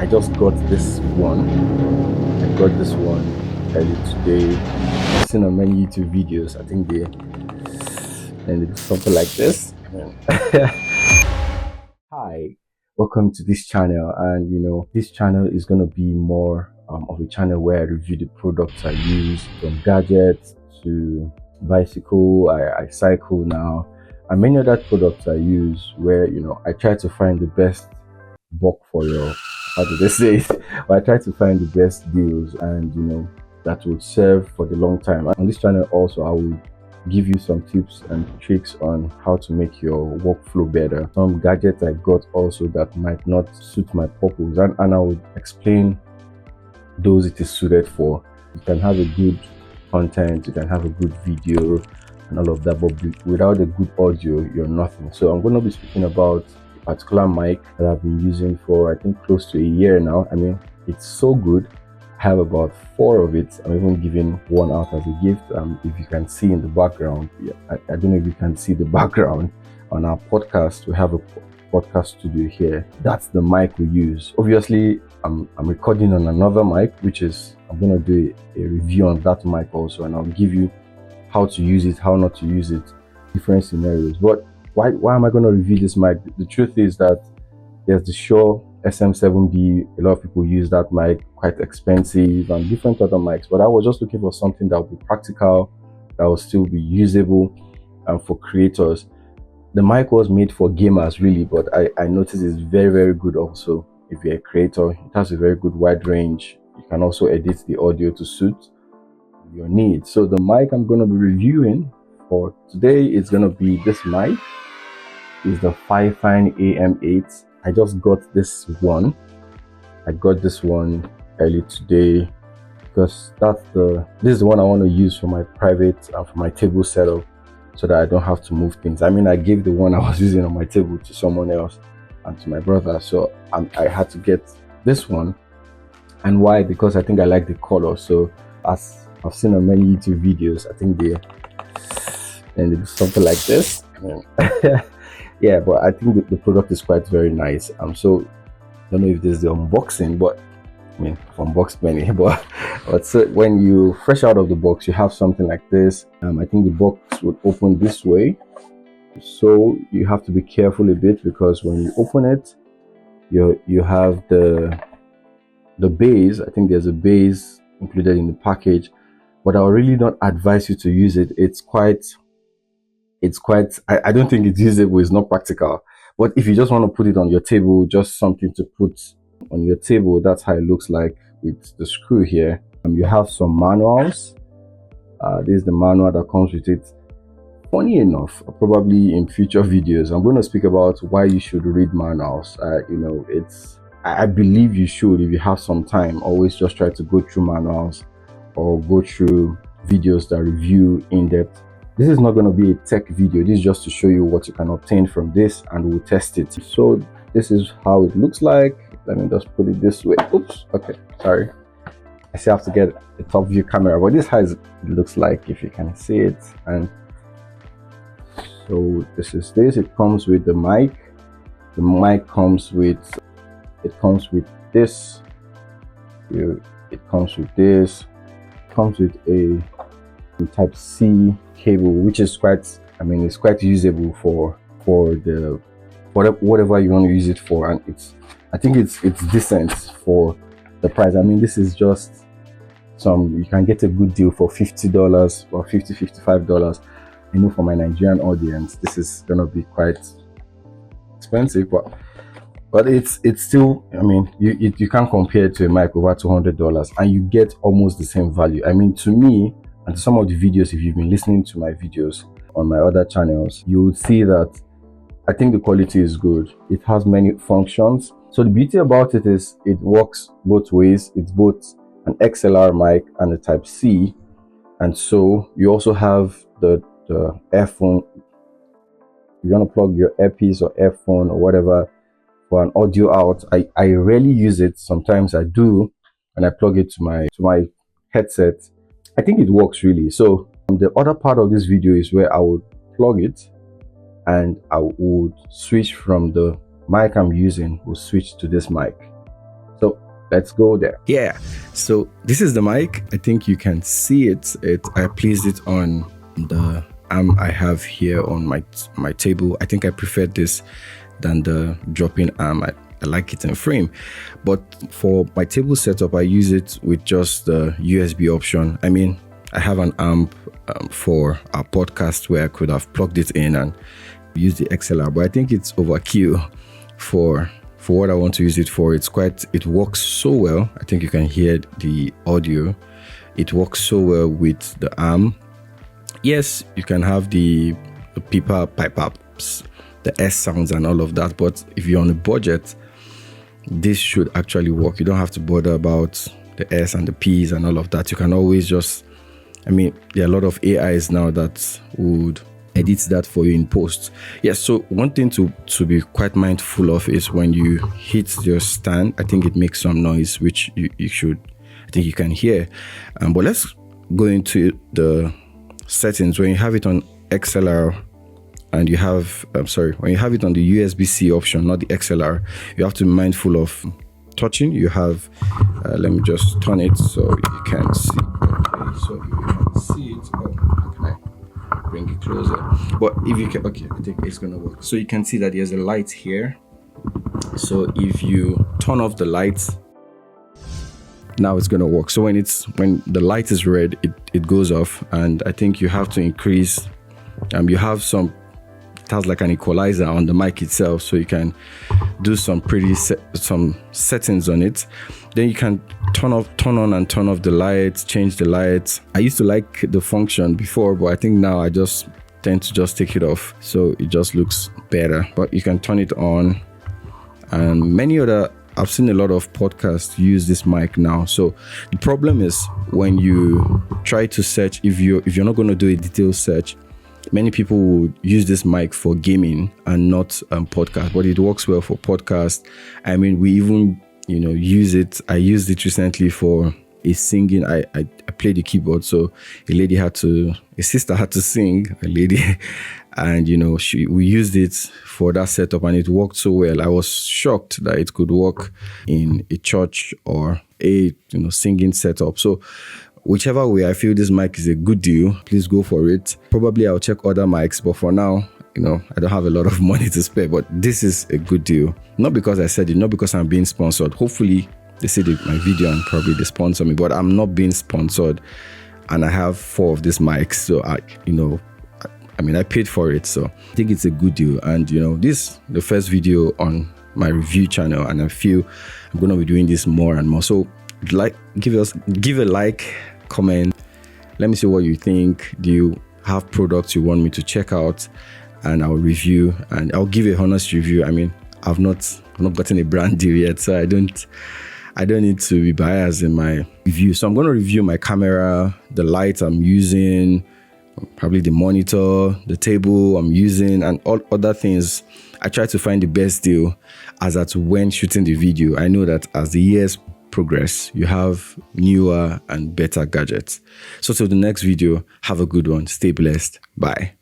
I just got this one. I got this one early today. I've seen on many YouTube videos. I think they do something like this. Hi, welcome to this channel. And this channel is going to be more of a channel where I review the products I use, from gadgets to bicycle. I cycle now, and many other products I use where I try to find the best buck for your, how do they say it? But I try to find the best deals and that would serve for the long time. On this channel also I will give you some tips and tricks on how to make your workflow better. Some gadgets I got also that might not suit my purpose, and I will explain those it is suited for. You can have a good content, you can have a good video and all of that, but without a good audio you're nothing. So I'm going to be speaking about a particular mic that I've been using for I think close to a year now. I mean, it's so good. I have about 4 of it. I'm even giving one out as a gift. If you can see in the background, I don't know if you can see the background on our podcast. We have a podcast studio here. That's the mic we use. Obviously I'm recording on another mic, which is, I'm going to do a review on that mic also, and I'll give you how to use it, how not to use it, different scenarios. But why am I going to review this mic? The truth is that there's the Shure SM7B. A lot of people use that mic, quite expensive, and different other mics. But I was just looking for something that would be practical, that will still be usable, and for creators. The mic was made for gamers really, but I noticed it's very, very good also if you're a creator. It has a very good wide range. You can also edit the audio to suit your needs. So the mic I'm going to be reviewing for today is going to be this mic. It's the Fifine AM8. I just got this one. I got this one early today because this is the one I want to use for my private and for my table setup, so that I don't have to move things. I mean, I gave the one I was using on my table to someone else and to my brother, so I had to get this one. And why? Because I think I like the color. So as I've seen on many YouTube videos, I think they do something like this. Yeah, but I think the product is quite very nice. So I don't know if this is the unboxing, but I mean, I've unboxed many, but so when you fresh out of the box, you have something like this. I think the box would open this way, so you have to be careful a bit, because when you open it, you have the base. I think there's a base included in the package, but I really don't advise you to use it. It's quite I don't think it's usable. It's not practical. But if you just want to put it on your table, just something to put on your table, that's how it looks like with the screw here. You have some manuals. This is the manual that comes with it. Funny enough, probably in future videos I'm going to speak about why you should read manuals. I believe you should. If you have some time, always just try to go through manuals or go through videos that review in depth. This is not going to be a tech video. This is just to show you what you can obtain from this, and we'll test it. So this is how it looks like. Let me just put it this way. Oops, okay, sorry. I still have to get a top view camera, but this is how it looks like, if you can see it. And so this is this. It comes with the mic. The mic comes with this. It comes with this. It comes with a type C cable, which is it's quite usable for whatever you want to use it for, and I think it's decent for the price. I mean, this is just you can get a good deal for $50 or $55. I know for my Nigerian audience this is gonna be quite expensive, but it's still, I mean, you can't compare it to a mic over $200, and you get almost the same value. I mean, to me, and to some of the videos, if you've been listening to my videos on my other channels, you would see that I think the quality is good. It has many functions. So the beauty about it is it works both ways. It's both an XLR mic and a type C. And so you also have the earphone. If you want to plug your earpiece or earphone or whatever for an audio out, I rarely use it. Sometimes I do, and I plug it to my headset. I think it works really. So the other part of this video is where I would plug it, and I would switch from the mic I'm using, will switch to this mic. So let's go there. Yeah, so this is the mic. I think you can see it. I placed it on the arm I have here on my table. I think I prefer this than the drop-in arm. I like it in frame, but for my table setup, I use it with just the USB option. I mean, I have an amp for our podcast where I could have plugged it in and used the XLR, but I think it's overkill for what I want to use it for. It works so well. I think you can hear the audio. It works so well with the arm. Yes, you can have the pipa, pipe ups, the S sounds and all of that, but if you're on a budget, this should actually work. You don't have to bother about the S and the P's and all of that. You can always just, I mean, there are a lot of AIs now that would edit that for you in post. Yes, so one thing to be quite mindful of is when you hit your stand, I think it makes some noise, which you should, I think you can hear. But let's go into the settings. When you have it on XLR and you have, when you have it on the USB-C option, not the XLR, you have to be mindful of touching. You have, let me just turn it so you can see. Okay, so if you can see it, how can I bring it closer? But if you can, okay, I think it's gonna work. So you can see that there's a light here. So if you turn off the light, now it's gonna work. So when the light is red, it goes off, and I think you have to increase. You have it has like an equalizer on the mic itself, so you can do some settings on it. Then you can turn on and turn off the lights, change the lights. I used to like the function before, but I think now I just tend to just take it off, so it just looks better. But you can turn it on, and I've seen a lot of podcasts use this mic now. So the problem is when you try to search, if you're not going to do a detailed search, many people would use this mic for gaming and not podcast, but it works well for podcast. I mean, we even use it. I used it recently for a singing. I played the keyboard, so a sister had to sing, a lady, and we used it for that setup, and it worked so well. I was shocked that it could work in a church or a singing setup. So whichever way, I feel this mic is a good deal. Please go for it. Probably I'll check other mics, but for now, I don't have a lot of money to spare, but this is a good deal. Not because I said it, not because I'm being sponsored. Hopefully they see my video and probably they sponsor me, but I'm not being sponsored, and I have 4 of these mics. So I paid for it, so I think it's a good deal. And this is the first video on my review channel, and I feel I'm going to be doing this more and more. So give a like, comment, let me see what you think. Do you have products you want me to check out, and I'll review, and I'll give a honest review. I mean, I've not gotten a brand deal yet, so I don't need to be biased in my review. So I'm going to review my camera, the lights I'm using, probably the monitor, the table I'm using, and all other things. I try to find the best deal as at when shooting the video. I know that as the years progress, you have newer and better gadgets. So till the next video, have a good one. Stay blessed. Bye.